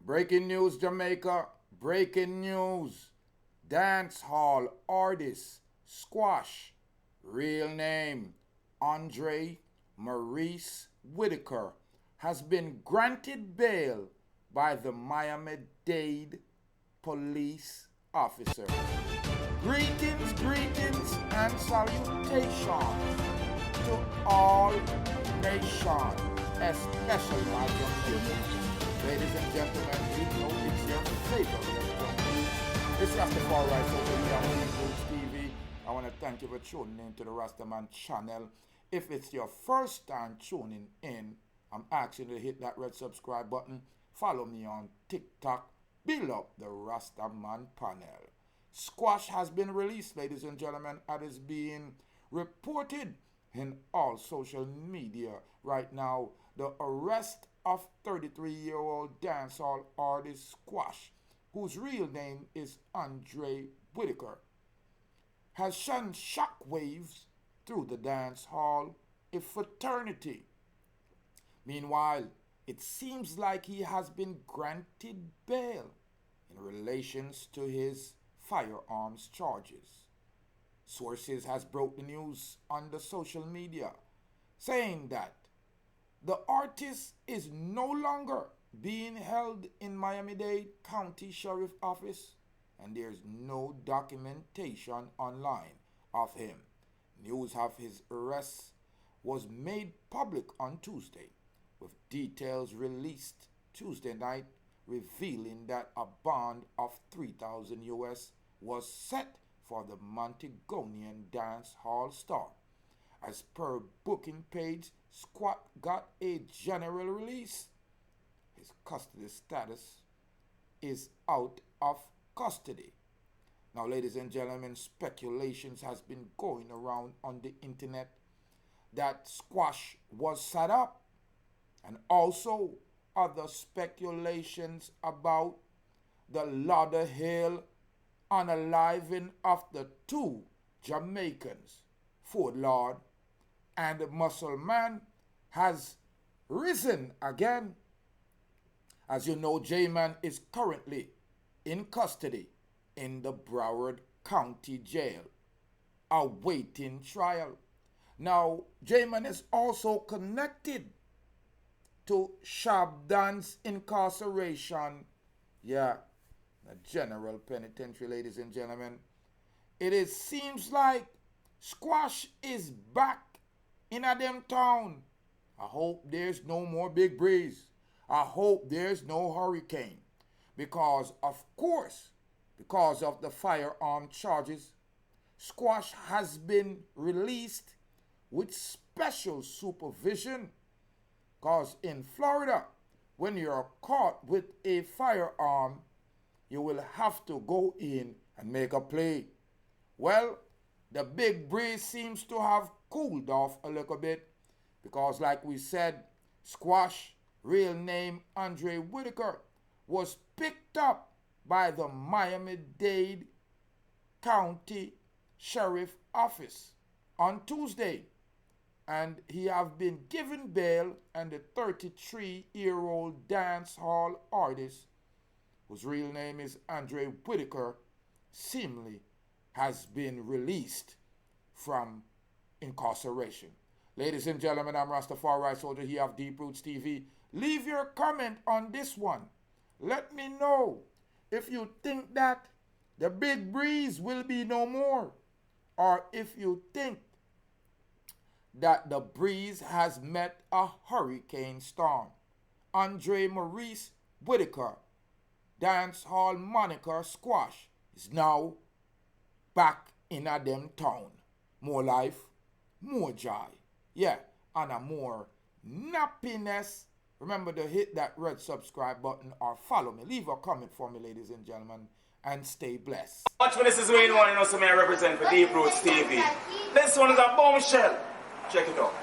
Breaking news, Jamaica. Breaking news. Dancehall artist Squash, real name Andre Maurice Whittaker, has been granted bail by the Miami-Dade police officer. Greetings, and salutations to all nations, especially my Jamaicans. Ladies and gentlemen, you know it's your favorite. It's Rastafari, so we are on Roots TV. I want to thank you for tuning in to the Rastaman channel. If it's your first time tuning in, I'm asking you to hit that red subscribe button. Follow me on TikTok. Build up the Rastaman panel. Squash has been released, ladies and gentlemen, and is being reported in all social media right now. The arrest of 33-year-old dancehall artist Squash, whose real name is Andre Whittaker, has sent shockwaves through the dancehall fraternity. Meanwhile, it seems like he has been granted bail in relations to his firearms charges. Sources has broke the news on the social media, saying that the artist is no longer being held in Miami-Dade County Sheriff Office, and there's no documentation online of him. News of his arrest was made public on Tuesday, with details released Tuesday night revealing that a bond of $3,000 US was set for the Montagonian dancehall star. As per booking page, Squat got a general release. His custody status is out of custody. Now, ladies and gentlemen, speculations has been going around on the internet that Squash was set up, and also other speculations about the Lauderhill unaliving of the two Jamaicans, Ford Lord and Muscle Man, has risen again. As you know, J-Man is currently in custody in the Broward County Jail, awaiting trial. Now, J-Man is also connected to Shabdan's incarceration. Yeah, the General Penitentiary, ladies and gentlemen. Seems like Squash is back in a them town. I hope there's no more big breeze. I hope there's no hurricane. Because, of course, because of the firearm charges, Squash has been released with special supervision. Because in Florida, when you're caught with a firearm, you will have to go in and make a plea. Well, the big breeze seems to have cooled off a little bit, because like we said, Squash, real name Andre Whittaker, was picked up by the Miami-Dade County Sheriff Office on Tuesday, and he have been given bail, and the 33-year-old dancehall artist, whose real name is Andre Whittaker, seemingly has been released from incarceration. Ladies and gentlemen, I'm Rastafari Soldier here of Deep Roots TV. Leave your comment on this one. Let me know if you think that the big breeze will be no more, or if you think that the breeze has met a hurricane storm. Andre Maurice Whittaker, dancehall moniker Squash, is now back in a them town. More life, more joy. Yeah, and a more nappiness. Remember to hit that red subscribe button or follow me. Leave a comment for me, ladies and gentlemen, and stay blessed. Watch me, this is Wayne One, you know, so I represent for Deep Roots TV. This one is a bombshell. Check it out.